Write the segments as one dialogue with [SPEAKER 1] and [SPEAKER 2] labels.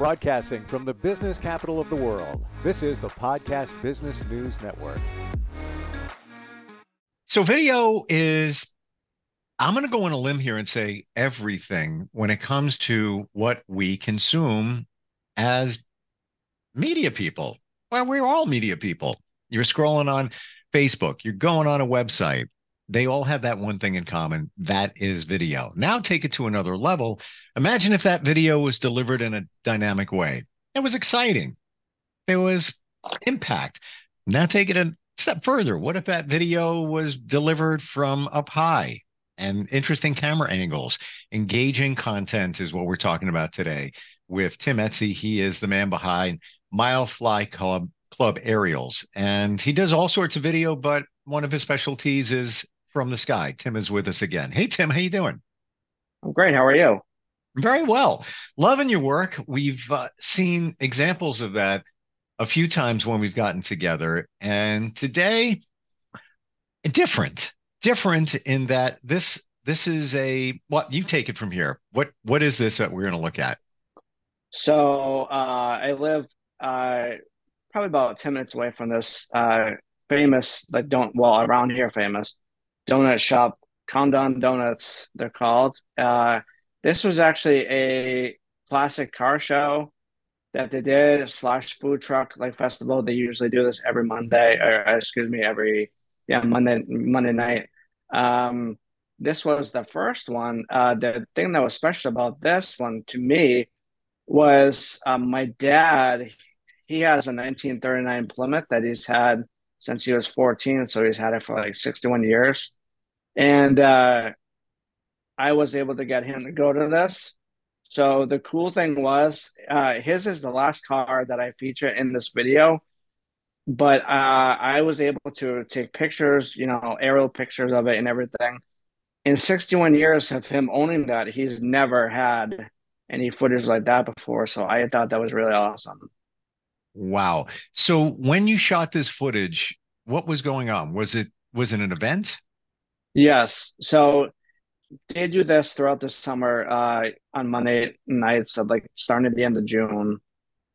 [SPEAKER 1] Broadcasting from the business capital of the world, this is the Podcast Business News Network.
[SPEAKER 2] So video is, I'm going to go on a limb here and say everything when it comes to what we consume as media people. Well, we're all media people. You're scrolling on Facebook, you're going on a website. They all have that one thing in common. That is video. Now take it to another level. Imagine if that video was delivered in a dynamic way. It was exciting. There was impact. Now take it a step further. What if that video was delivered from up high and interesting camera angles? Engaging content is what we're talking about today with Tim Estey. He is the man behind Mile Fly Club Aerials, and he does all sorts of video, but one of his specialties is from the sky. Tim is with us again. Hey, Tim, how you doing?
[SPEAKER 3] I'm great. How are you?
[SPEAKER 2] Very well. Loving your work. We've seen examples of that a few times when we've gotten together, and today, different in that this is a, what, you take it from here. What is this that we're going to look at?
[SPEAKER 3] So I live probably about 10 minutes away from this famous, around here famous donut shop, Countdown Donuts, they're called. This was actually a classic car show that they did / food truck festival. They usually do this every Monday, or excuse me, Monday night. This was the first one. The thing that was special about this one to me was my dad. He has a 1939 Plymouth that he's had since he was 14, so he's had it for like 61 years. And I was able to get him to go to this. So the cool thing was, his is the last car that I feature in this video, but I was able to take pictures, aerial pictures of it and everything. In 61 years of him owning that, he's never had any footage like that before. So I thought that was really awesome.
[SPEAKER 2] Wow. So when you shot this footage, what was going on? Was it an event?
[SPEAKER 3] Yes. So they do this throughout the summer on Monday nights of starting at the end of June.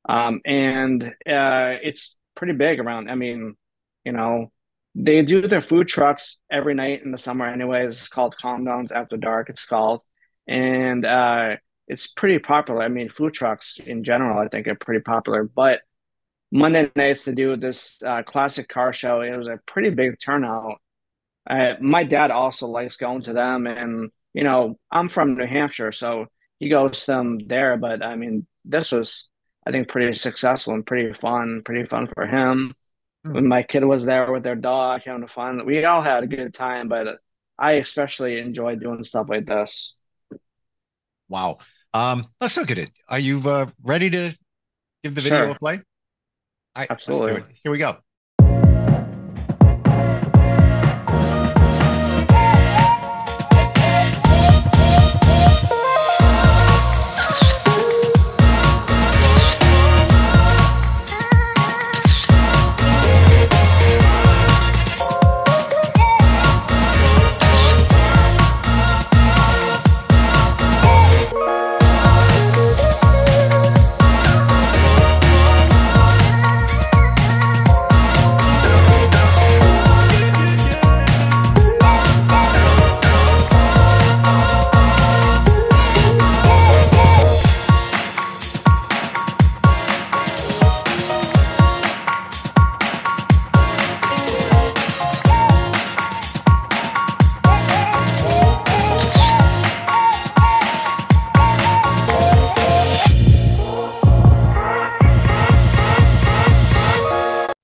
[SPEAKER 3] And it's pretty big around. I mean, they do their food trucks every night in the summer anyways. It's called Calm Downs After Dark, it's called. And it's pretty popular. I mean, food trucks in general, I think, are pretty popular. But Monday nights to do this classic car show, it was a pretty big turnout. My dad also likes going to them, and I'm from New Hampshire, so he goes to them there. But I mean, this was, I think, pretty successful and pretty fun for him. When my kid was there with their dog, having fun, we all had a good time. But I especially enjoy doing stuff like this.
[SPEAKER 2] Wow. Let's look at it. Are you ready to give the video
[SPEAKER 3] Sure.
[SPEAKER 2] a play? All right,
[SPEAKER 3] Absolutely.
[SPEAKER 2] let's do it. Here we go.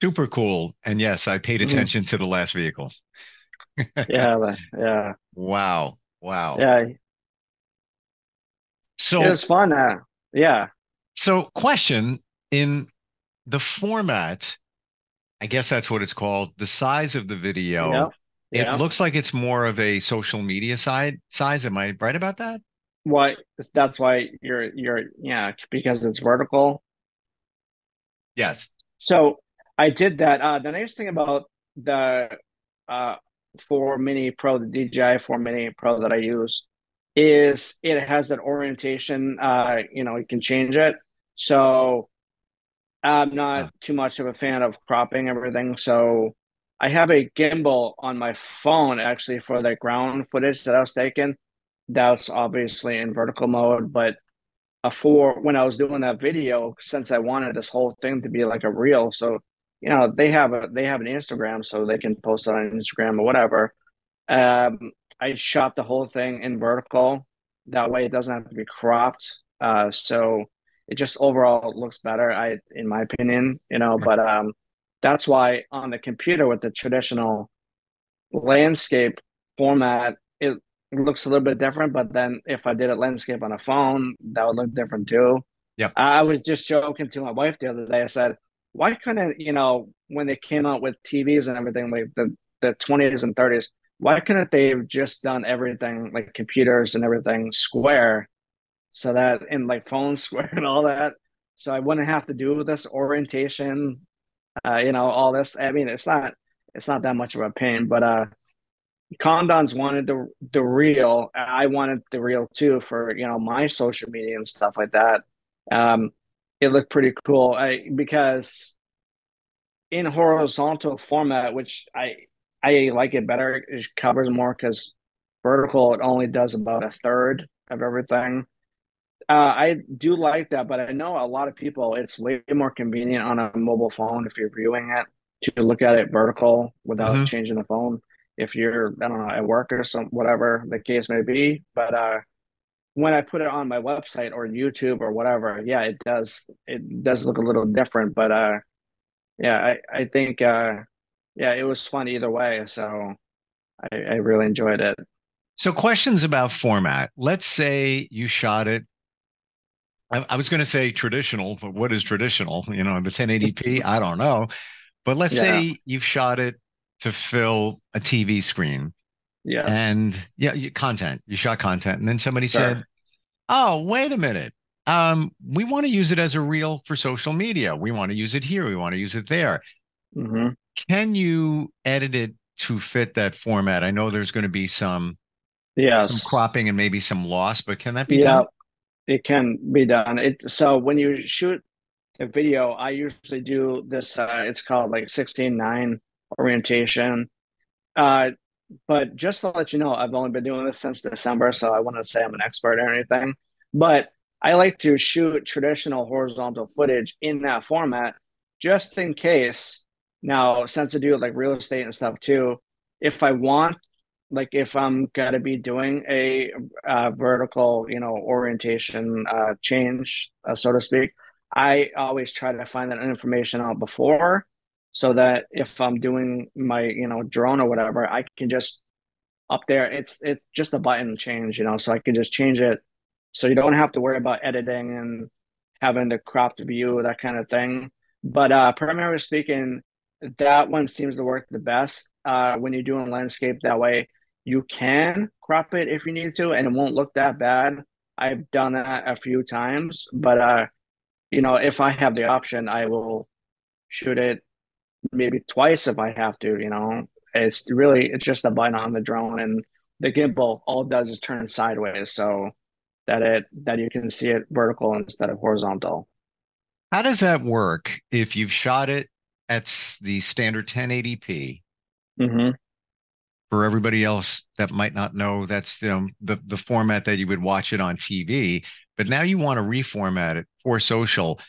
[SPEAKER 2] Super cool. And yes, I paid attention to the last vehicle.
[SPEAKER 3] Yeah.
[SPEAKER 2] Wow. Wow.
[SPEAKER 3] Yeah. It
[SPEAKER 2] So,
[SPEAKER 3] was fun. Yeah.
[SPEAKER 2] question in the format, I guess that's what it's called, the size of the video,
[SPEAKER 3] Yeah.
[SPEAKER 2] it
[SPEAKER 3] Yeah.
[SPEAKER 2] looks like it's more of a social media size. Am I right about that?
[SPEAKER 3] Why? That's why yeah, because it's vertical.
[SPEAKER 2] Yes.
[SPEAKER 3] So I did that. The nice thing about the uh 4 Mini Pro, the DJI 4 Mini Pro that I use, is it has that orientation. You can change it. So I'm not
[SPEAKER 2] Uh,
[SPEAKER 3] too much of a fan of cropping everything. So I have a gimbal on my phone actually for the ground footage that I was taking. That's obviously in vertical mode, but for when I was doing that video, since I wanted this whole thing to be like a reel, so they have an Instagram, so they can post it on Instagram or whatever. I shot the whole thing in vertical. That way, it doesn't have to be cropped. So it just overall looks better, in my opinion, you know. But that's why on the computer with the traditional landscape format, it looks a little bit different. But then if I did a landscape on a phone, that would look different too.
[SPEAKER 2] yep.
[SPEAKER 3] I was just joking to my wife the other day. I said, why couldn't, when they came out with TVs and everything, like the 20s and 30s, why couldn't they have just done everything like computers and everything square so that in like phone square and all that? So I wouldn't have to do this orientation, all this. I mean, it's not that much of a pain, but Condons wanted the real. I wanted the real too for my social media and stuff like that. Um, it looked pretty cool. Because in horizontal format, which I like it better, it covers more because vertical it only does about a third of everything. I do like that, but I know a lot of people, it's way more convenient on a mobile phone if you're viewing it to look at it vertical without
[SPEAKER 2] Hmm.
[SPEAKER 3] changing the phone. If you're, I don't know, at work or some whatever the case may be. But when I put it on my website or YouTube or whatever, yeah, it does look a little different. But yeah, I think yeah, it was fun either way. So I really enjoyed it.
[SPEAKER 2] So questions about format. Let's say you shot it. I was going to say traditional, but what is traditional? The 1080p, I don't know. But let's
[SPEAKER 3] Yeah.
[SPEAKER 2] say you've shot it to fill a TV screen
[SPEAKER 3] Yes.
[SPEAKER 2] and yeah, content. You shot content, and then somebody said,
[SPEAKER 3] Sure.
[SPEAKER 2] "Oh, wait a minute. We want to use it as a reel for social media. We want to use it here. We want to use it there.
[SPEAKER 3] Hmm.
[SPEAKER 2] Can you edit it to fit that format? I know there's going to be some
[SPEAKER 3] Yes.
[SPEAKER 2] cropping and maybe some loss, but can that be
[SPEAKER 3] Yeah.
[SPEAKER 2] done?
[SPEAKER 3] It can be done. So when you shoot a video, I usually do this. It's called like 16:9 orientation. Uh, but just to let you know, I've only been doing this since December, so I wouldn't say I'm an expert or anything. But I like to shoot traditional horizontal footage in that format, just in case. Now, since I do like real estate and stuff too, if I want, like if I'm gonna be doing a vertical, orientation change, so to speak, I always try to find that information out before so that if I'm doing my, drone or whatever, I can just up there, it's just a button change, so I can just change it so you don't have to worry about editing and having the cropped view, that kind of thing. But primarily speaking, that one seems to work the best when you're doing landscape that way. You can crop it if you need to, and it won't look that bad. I've done that a few times, but if I have the option, I will shoot it maybe twice if I have to, it's just a button on the drone and the gimbal all it does is turn sideways so that you can see it vertical instead of horizontal.
[SPEAKER 2] How does that work if you've shot it at the standard 1080p?
[SPEAKER 3] Hmm.
[SPEAKER 2] For everybody else that might not know, that's the format that you would watch it on TV. But now you want to reformat it for social.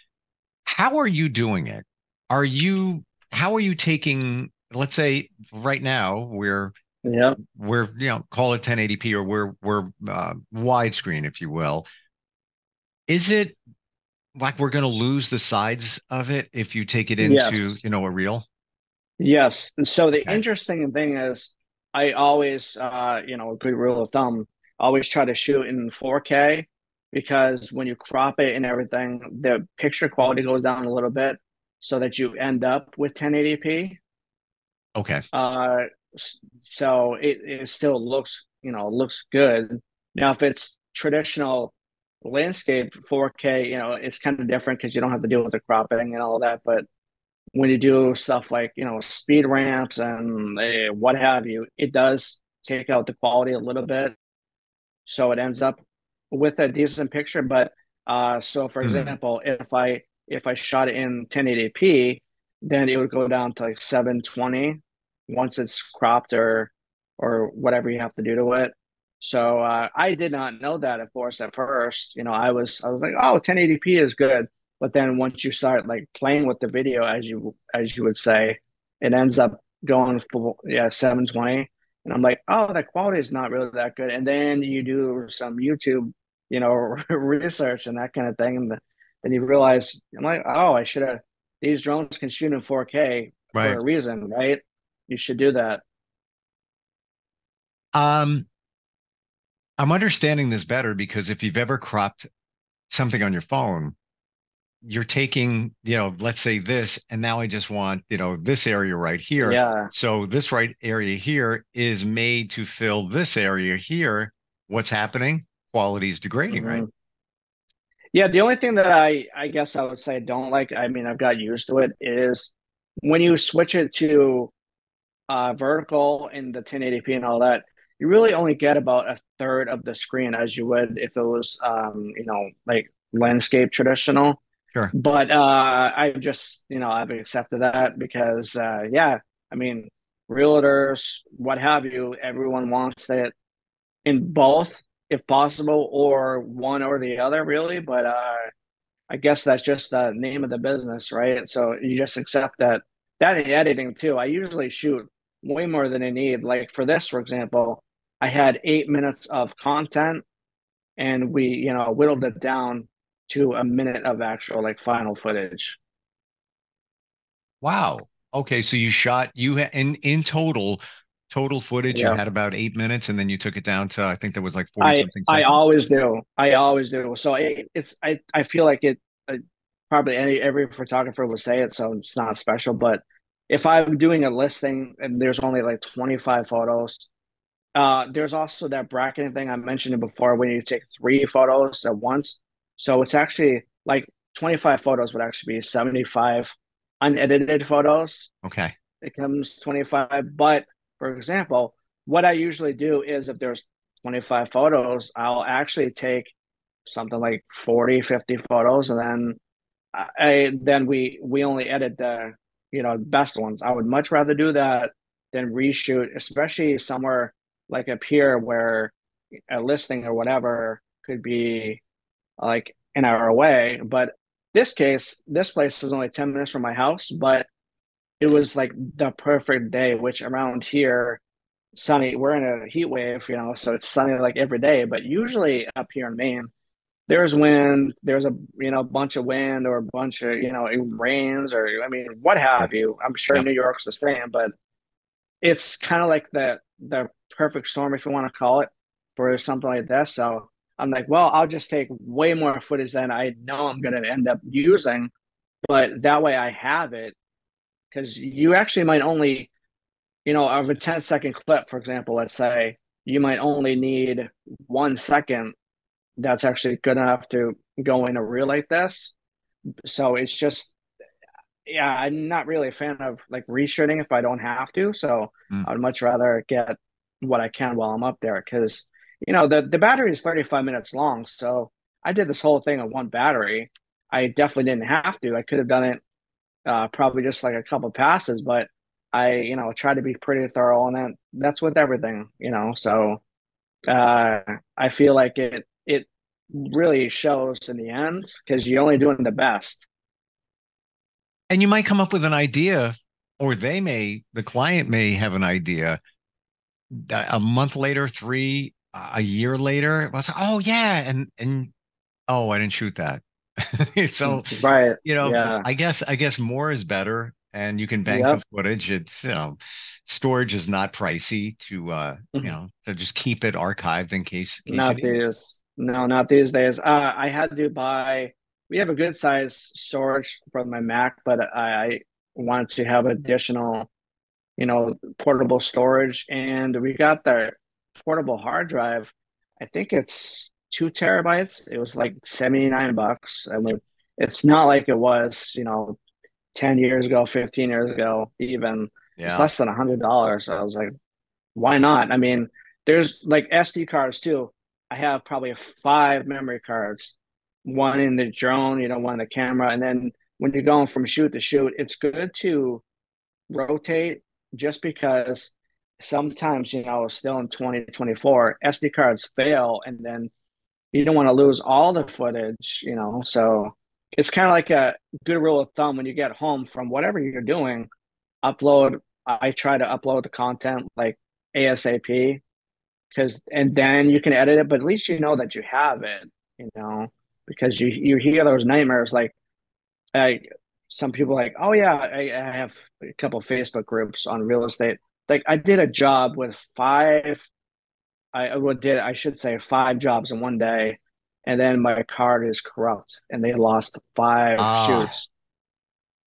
[SPEAKER 2] How are you doing it? Are you how are you taking, let's say right now
[SPEAKER 3] Yep.
[SPEAKER 2] we're call it 1080p or we're widescreen, if you will. Is it like we're going to lose the sides of it if you take it into,
[SPEAKER 3] Yes.
[SPEAKER 2] a reel?
[SPEAKER 3] Yes. So the
[SPEAKER 2] Okay.
[SPEAKER 3] interesting thing is I always a good rule of thumb, always try to shoot in 4K because when you crop it and everything, the picture quality goes down a little bit so that you end up with 1080p.
[SPEAKER 2] Okay.
[SPEAKER 3] Uh, so it still looks good. Now, if it's traditional landscape 4K, it's kind of different because you don't have to deal with the cropping and all that. But when you do stuff like, speed ramps and what have you, it does take out the quality a little bit. So it ends up with a decent picture. But So for
[SPEAKER 2] Hmm.
[SPEAKER 3] example, if I shot it in 1080p, then it would go down to like 720 once it's cropped or whatever you have to do to it. So I did not know that, of course, at first. I was like, oh, 1080p is good. But then once you start like playing with the video, as you would say, it ends up going full, yeah, 720. And I'm like, oh, the quality is not really that good. And then you do some YouTube, research and that kind of thing, and then you realize, I'm like, oh, I should have. These drones can shoot in 4K for
[SPEAKER 2] Right.
[SPEAKER 3] a reason, right? You should do that.
[SPEAKER 2] Um, I'm understanding this better because if you've ever cropped something on your phone, you're taking, let's say this, and now I just want, this area right here.
[SPEAKER 3] Yeah.
[SPEAKER 2] So this right area here is made to fill this area here. What's happening? Quality is degrading, right?
[SPEAKER 3] Hmm. Yeah, the only thing that I guess I would say I don't like, I mean, I've got used to it, is when you switch it to vertical in the 1080p and all that, you really only get about a third of the screen as you would if it was, like landscape traditional.
[SPEAKER 2] Sure.
[SPEAKER 3] But I've accepted that because, yeah, I mean, realtors, what have you, everyone wants it in both, if possible, or one or the other, really. But I guess that's just the name of the business, right? So you just accept that. That in editing too, I usually shoot way more than I need. Like for this, for example, I had 8 minutes of content, and we, whittled it down to a minute of actual like final footage.
[SPEAKER 2] Wow. Okay, so in total footage, you
[SPEAKER 3] Yeah.
[SPEAKER 2] had about 8 minutes, and then you took it down to I think there was like 40
[SPEAKER 3] I
[SPEAKER 2] something
[SPEAKER 3] I
[SPEAKER 2] seconds.
[SPEAKER 3] always do. I always do. So I feel like it, probably every photographer will say it, so it's not special. But if I'm doing a listing and there's only like 25 photos, there's also that bracketing thing I mentioned it before when you take 3 photos at once. So it's actually like 25 photos would actually be 75 unedited photos.
[SPEAKER 2] Okay.
[SPEAKER 3] It comes 25. But for example, what I usually do is if there's 25 photos, I'll actually take something like 40, 50 photos, and then we only edit the, best ones. I would much rather do that than reshoot, especially somewhere like up here where a listing or whatever could be like an hour away. But this place is only 10 minutes from my house, but it was like the perfect day, which around here, sunny, we're in a heat wave, so it's sunny like every day. But usually up here in Maine, there's wind, there's a, bunch of wind or a bunch of, it rains or, I mean, what
[SPEAKER 2] Yeah.
[SPEAKER 3] have you. I'm sure
[SPEAKER 2] Yep.
[SPEAKER 3] New York's the same, but it's kind of like the perfect storm, if you want to call it, for something like this. So I'm like, well, I'll just take way more footage than I know I'm going to end up using, but that way I have it, because you actually might only, of a 10-second clip, for example, let's say you might only need 1 second that's actually good enough to go in a reel like this. So it's just, yeah, I'm not really a fan of like reshooting if I don't have to. So
[SPEAKER 2] Mm.
[SPEAKER 3] I'd much rather get what I can while I'm up there, because, the battery is 35 minutes long. So I did this whole thing on one battery. I definitely didn't have to. I could have done it probably just like a couple passes, but I, try to be pretty thorough on that. That's with everything, So I feel like it really shows in the end because you're only doing the best.
[SPEAKER 2] And you might come up with an idea, or the client may have an idea a month later, a year later. It was, oh yeah, and oh, I didn't shoot that. So,
[SPEAKER 3] Right. Yeah.
[SPEAKER 2] I guess more is better, and you can bank the
[SPEAKER 3] Yep.
[SPEAKER 2] footage. Storage is not pricey to just keep it archived in case you
[SPEAKER 3] Not
[SPEAKER 2] need it.
[SPEAKER 3] these. No, not these days. I had to buy. We have a good size storage for my Mac, but I wanted to have additional, portable storage, and we got the portable hard drive. I think it's 2 terabytes. It was like $79. I mean, it's not like it was, 10 years ago, 15 years ago, even. It's
[SPEAKER 2] Yeah.
[SPEAKER 3] less than $100. So I was like, why not? I mean, there's like SD cards too. I have probably 5 memory cards. one in the drone, one in the camera. And then when you're going from shoot to shoot, it's good to rotate just because sometimes, still in 2024, SD cards fail and then you don't want to lose all the footage. So it's kind of like a good rule of thumb when you get home from whatever you're doing, upload. I try to upload the content like ASAP and then you can edit it, but at least you know that you have it, because you hear those nightmares like I, some people like, oh yeah, I have a couple of Facebook groups on real estate. Like I did a job with I should say five jobs in one day, and then my card is corrupt, and they lost five
[SPEAKER 2] Ah,
[SPEAKER 3] shoots.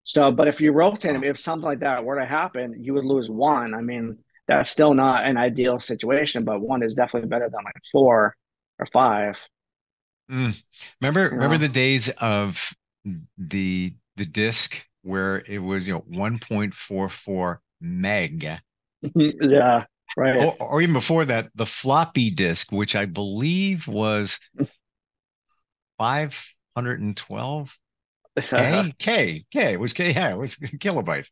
[SPEAKER 3] So, but if you rotate them,
[SPEAKER 2] oh,
[SPEAKER 3] if something like that were to happen, you would lose one. I mean, that's still not an ideal situation, but one is definitely better than like four or five.
[SPEAKER 2] mm. Remember
[SPEAKER 3] You
[SPEAKER 2] the days of the disc where it was 1.44 meg,
[SPEAKER 3] Yeah, right.
[SPEAKER 2] or even before that, the floppy disk, which I believe was 512 K. It was K. Yeah, it was kilobytes.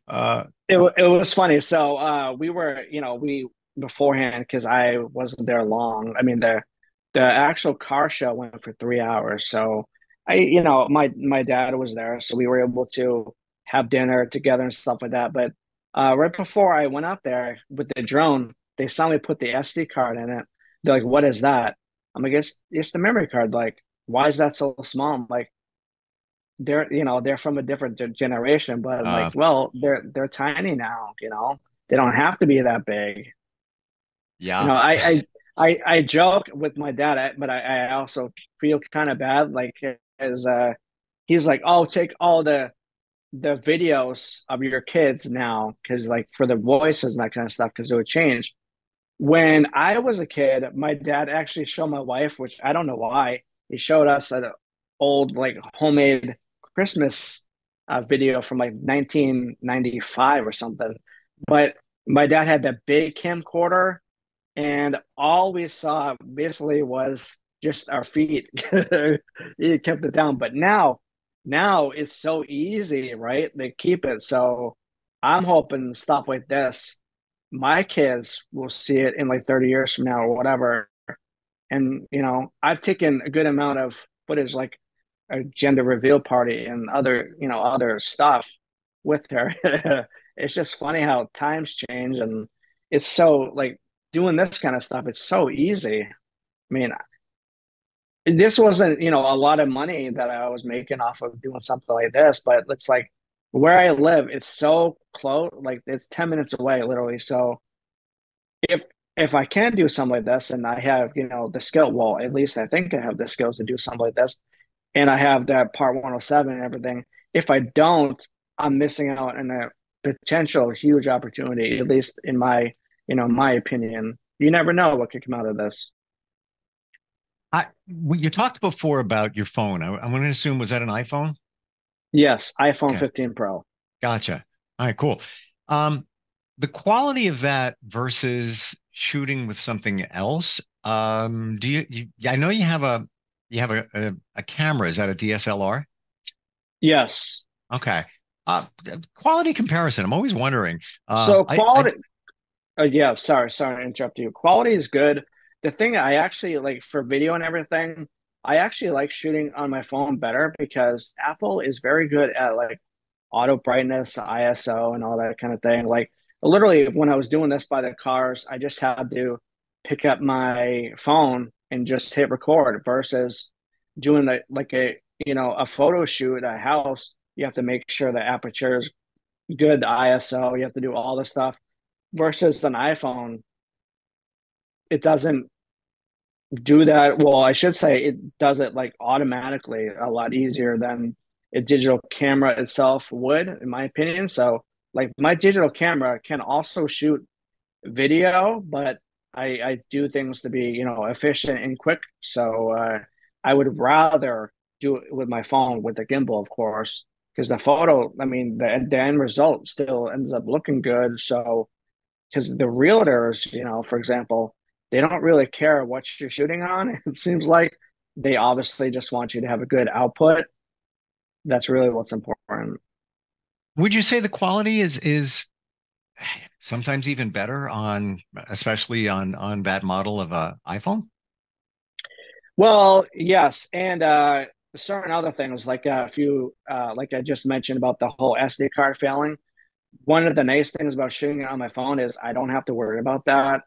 [SPEAKER 2] Uh,
[SPEAKER 3] It was funny. So we were, we beforehand because I wasn't there long. I mean the actual car show went for 3 hours. So my dad was there, so we were able to have dinner together and stuff like that. But right before I went up there with the drone, they saw me put the SD card in it. They're like, "What is that?" I'm like, "It's the memory card." Like, why is that so small? I'm like, they're from a different generation, but I'm like,
[SPEAKER 2] uh,
[SPEAKER 3] well, they're tiny now, they don't have to be that big. you
[SPEAKER 2] yeah.
[SPEAKER 3] know i I joke with my dad, but I also feel kind of bad, like, as he's like, oh, take all the videos of your kids now, because like for the voices and that kind of stuff, because it would change. When I was a kid, my dad actually showed my wife, which I don't know why. He showed us an old, like, homemade Christmas video from like 1995 or something. But my dad had that big camcorder, and all we saw basically was just our feet. He kept it down. But now it's so easy, right? They keep it. So I'm hoping stuff like this, my kids will see it in like 30 years from now or whatever. And I've taken a good amount of footage, like a gender reveal party and other stuff with her. It's just funny how times change, and it's so like doing this kind of stuff, it's so easy. I mean, this wasn't, a lot of money that I was making off of doing something like this, but it's like where I live, it's so close, like it's 10 minutes away, literally. So if if I can do something like this and I have, the skill, well, at least I think I have the skills to do something like this, and I have that part 107 and everything. If I don't, I'm missing out on a potential huge opportunity, at least in my opinion. You never know what could come out of this.
[SPEAKER 2] You talked before about your phone. I'm going to assume, was that an iPhone?
[SPEAKER 3] Yes, iPhone
[SPEAKER 2] Okay,
[SPEAKER 3] 15 Pro.
[SPEAKER 2] gotcha. All right, cool. Um, the quality of that versus shooting with something else. I know you have a camera. Is that a DSLR?
[SPEAKER 3] Yes.
[SPEAKER 2] Okay. Quality comparison. I'm always wondering.
[SPEAKER 3] So
[SPEAKER 2] I
[SPEAKER 3] quality, yeah, sorry to interrupt you. Quality is good. The thing I actually like for video and everything, I actually like shooting on my phone better because Apple is very good at like auto brightness, ISO, and all that kind of thing. Like literally, when I was doing this by the cars, I just had to pick up my phone and just hit record versus doing like a photo shoot at a house. You have to make sure the aperture is good, the ISO. You have to do all this stuff versus an iPhone. It doesn't do that. Well, I should say it does it like automatically a lot easier than a digital camera itself would, in my opinion. So, like, my digital camera can also shoot video, but I do things to be, efficient and quick. So, I would rather do it with my phone with the gimbal, of course, because the photo, I mean, the end result still ends up looking good. So, because the realtors, for example, they don't really care what you're shooting on. It seems like they obviously just want you to have a good output. That's really what's important.
[SPEAKER 2] Would you say the quality is sometimes even better on, especially on that model of a iPhone?
[SPEAKER 3] Well, yes, and certain other things like if you like I just mentioned about the whole SD card failing. One of the nice things about shooting it on my phone is I don't have to worry about that.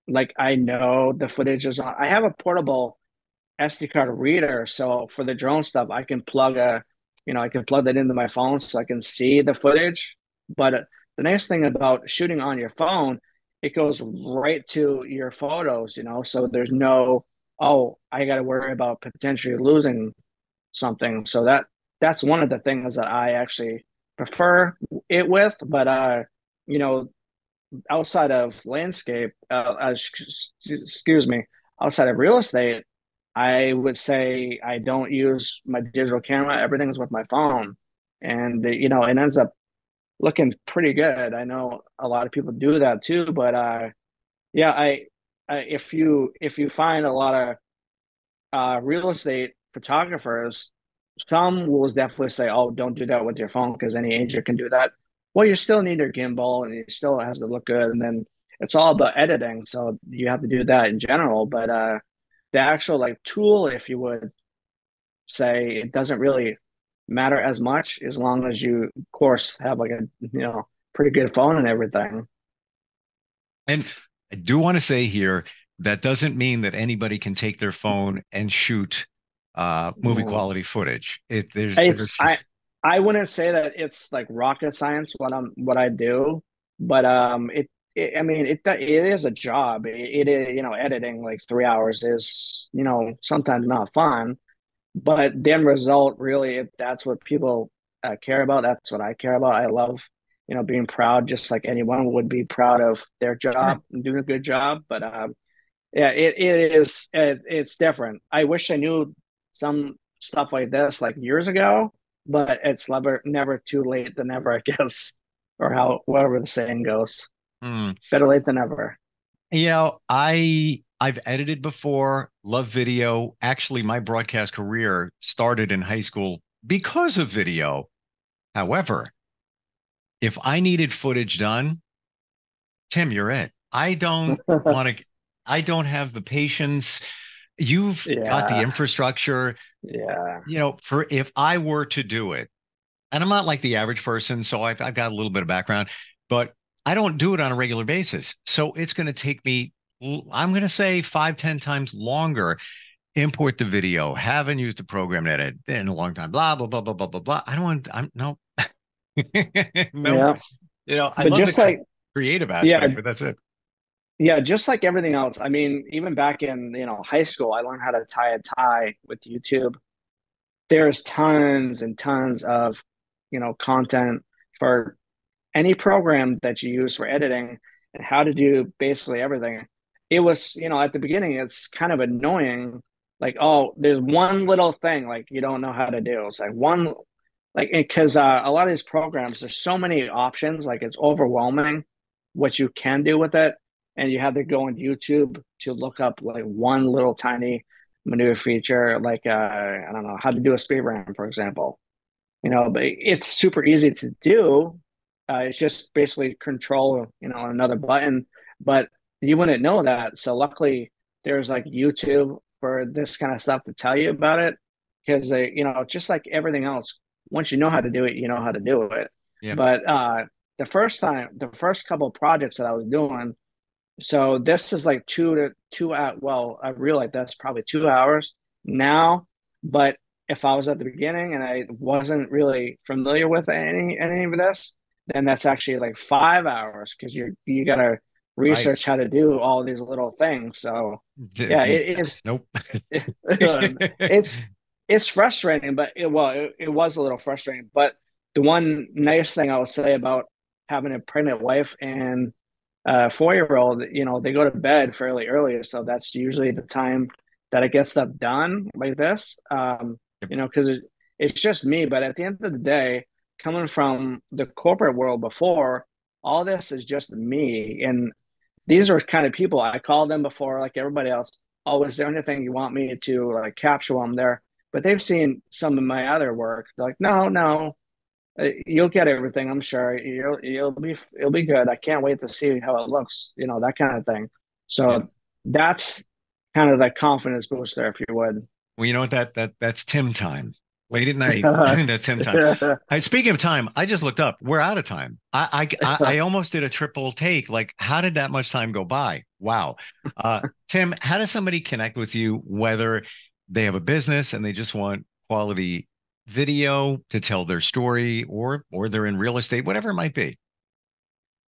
[SPEAKER 3] Like I know the footage is on. I have a portable SD card reader, so for the drone stuff, I can plug that into my phone so I can see the footage. But the nice thing about shooting on your phone, it goes right to your photos, so there's no, oh, I got to worry about potentially losing something. So that's one of the things that I actually prefer it with. But you know, outside of landscape, excuse me, outside of real estate, I would say I don't use my digital camera. Everything's with my phone, and it ends up looking pretty good. I know a lot of people do that too, but yeah, if you find a lot of real estate photographers, some will definitely say, "Oh, don't do that with your phone because any agent can do that." Well, you still need your gimbal, and it still has to look good. And then it's all about editing, so you have to do that in general. But the actual like tool, if you would say, it doesn't really matter as much as long as you, of course, have like a pretty good phone and everything.
[SPEAKER 2] And I do want to say here that doesn't mean that anybody can take their phone and shoot movie
[SPEAKER 3] Mm.
[SPEAKER 2] quality footage.
[SPEAKER 3] It's
[SPEAKER 2] There's
[SPEAKER 3] I wouldn't say that it's like rocket science what I do, but I mean it is a job. It is, editing like 3 hours is sometimes not fun, but the end result really, if that's what people care about, that's what I care about. I love being proud, just like anyone would be proud of their
[SPEAKER 2] sure.
[SPEAKER 3] job and doing a good job. But yeah, it's different. I wish I knew some stuff like this like years ago, but it's never too late than never, I guess, or how whatever the saying goes.
[SPEAKER 2] Hmm.
[SPEAKER 3] Better late than never.
[SPEAKER 2] I've edited before, love video. Actually, my broadcast career started in high school because of video. However, if I needed footage done, Tim, you're it. I don't have the patience. You've got the
[SPEAKER 3] Yeah,
[SPEAKER 2] infrastructure,
[SPEAKER 3] yeah.
[SPEAKER 2] for if I were to do it, and I'm not like the average person, so I've got a little bit of background, but I don't do it on a regular basis. So it's going to take me, I'm going to say 5, 10 times longer. Import the video, haven't used the program edit in a long time, blah, blah, blah, blah, blah, blah, blah. I don't want, I'm no, no,
[SPEAKER 3] Yeah.
[SPEAKER 2] I
[SPEAKER 3] But
[SPEAKER 2] love the
[SPEAKER 3] just like,
[SPEAKER 2] creative
[SPEAKER 3] yeah,
[SPEAKER 2] aspect, but that's it.
[SPEAKER 3] yeah, just like everything else. I mean, even back in, high school, I learned how to tie a tie with YouTube. There's tons and tons of, content for any program that you use for editing and how to do basically everything. It was, at the beginning, it's kind of annoying. Like, oh, there's one little thing like you don't know how to do. It's like one, like, because a lot of these programs, there's so many options, like it's overwhelming what you can do with it. And you have to go on YouTube to look up like one little tiny maneuver feature, like, I don't know, how to do a speed ramp, for example. But it's super easy to do. It's just basically control, another button, but you wouldn't know that. So luckily, there's like YouTube for this kind of stuff to tell you about it, because just like everything else, once you know how to do it, you know how to do it.
[SPEAKER 2] Yeah.
[SPEAKER 3] But the first couple of projects that I was doing, so this is like well, I realize that's probably 2 hours now, but if I was at the beginning and I wasn't really familiar with any of this, then that's actually like 5 hours because you gotta
[SPEAKER 2] Right.
[SPEAKER 3] research how to do all these little things. So yeah, it is
[SPEAKER 2] Nope.
[SPEAKER 3] it's it's frustrating, but it was a little frustrating. But the one nice thing I would say about having a pregnant wife and 4-year-old, they go to bed fairly early, so that's usually the time that I get stuff done like this. Because it's just me. But at the end of the day, coming from the corporate world before, all this is just me, and these are kind of people I called them before, like everybody else. oh, is there anything you want me to like capture while I'm there? But they've seen some of my other work. They're like, no, you'll get everything. I'm sure it'll be good. I can't wait to see how it looks. That kind of thing.
[SPEAKER 2] Yeah.
[SPEAKER 3] So that's kind of the confidence booster, if you would.
[SPEAKER 2] Well, you know what? That's Tim time. Late at night. That's Tim time. Speaking of time, I just looked up. We're out of time. I almost did a triple take. Like, how did that much time go by? Wow. Tim, how does somebody connect with you, whether they have a business and they just want quality video to tell their story, or they're in real estate, whatever it might be?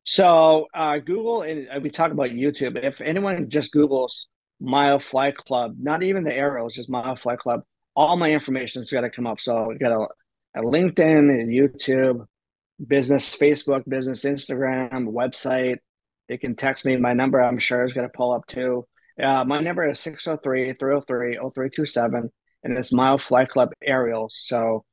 [SPEAKER 3] So Google, and we talk about YouTube. If anyone just Googles Mile Fly Club, not even the arrows, just Mile Fly Club, all my information is going to come up. So we got a LinkedIn and YouTube, business Facebook, business Instagram, website. They can text me. My number, I'm sure, is going to pull up too. My number is 603-303-0327, and it's Mile Fly Club Aerials. So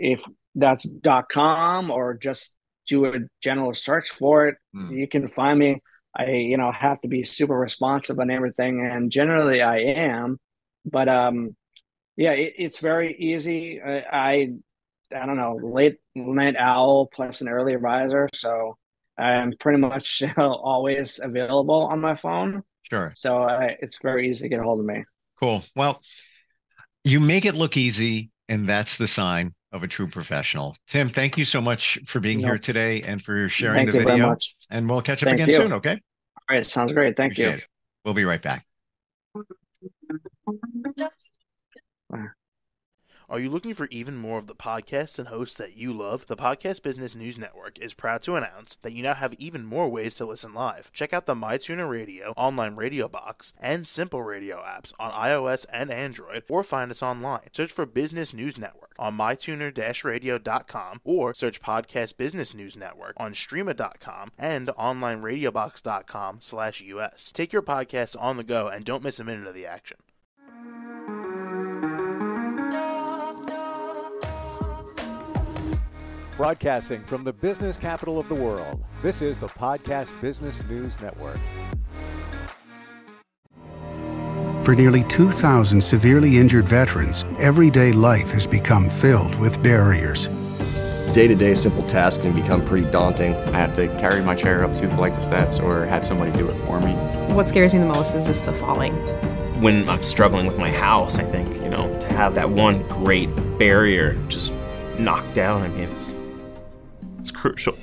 [SPEAKER 3] if that's .com or just do a general search for it, you can find me. I have to be super responsive on everything, and generally I am. But yeah, it's very easy. I don't know, late night owl plus an early riser, so I'm pretty much always available on my phone.
[SPEAKER 2] Sure.
[SPEAKER 3] So it's very easy to get a hold of me.
[SPEAKER 2] Cool. Well, you make it look easy, and that's the sign of a true professional. Tim, thank you so much for being here today and for sharing the video.
[SPEAKER 3] Thank you very much.
[SPEAKER 2] And we'll catch up again soon, okay?
[SPEAKER 3] All right, sounds great. Thank you.
[SPEAKER 2] Appreciate it. We'll be right back.
[SPEAKER 4] Are you looking for even more of the podcasts and hosts that you love? The Podcast Business News Network is proud to announce that you now have even more ways to listen live. Check out the MyTuner Radio, online radio box, and Simple Radio apps on iOS and Android, or find us online. Search for Business News Network on mytuner-radio.com, or search Podcast Business News Network on streama.com and onlineradiobox.com/US. Take your podcast on the go and don't miss a minute of the action.
[SPEAKER 1] Broadcasting from the business capital of the world, this is the Podcast Business News Network.
[SPEAKER 5] For nearly 2,000 severely injured veterans, everyday life has become filled with barriers.
[SPEAKER 6] Day-to-day simple tasks can become pretty daunting.
[SPEAKER 7] I have to carry my chair up 2 flights of steps or have somebody do it for me.
[SPEAKER 8] What scares me the most is just the falling.
[SPEAKER 9] When I'm struggling with my house, I think, to have that one great barrier just knocked down, it's crucial.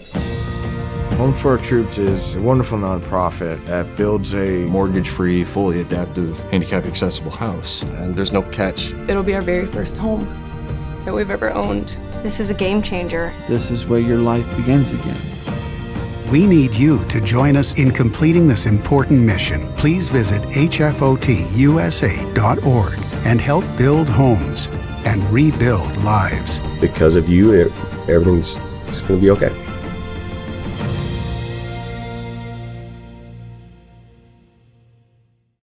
[SPEAKER 10] Home for Our Troops is a wonderful nonprofit that builds a
[SPEAKER 11] mortgage-free, fully adaptive, handicap-accessible house.
[SPEAKER 6] And there's no catch.
[SPEAKER 12] It'll be our very first home that we've ever owned.
[SPEAKER 13] This is a game changer.
[SPEAKER 14] This is where your life begins again.
[SPEAKER 5] We need you to join us in completing this important mission. Please visit hfotusa.org and help build homes and rebuild lives.
[SPEAKER 6] Because of you, everything's going to be okay.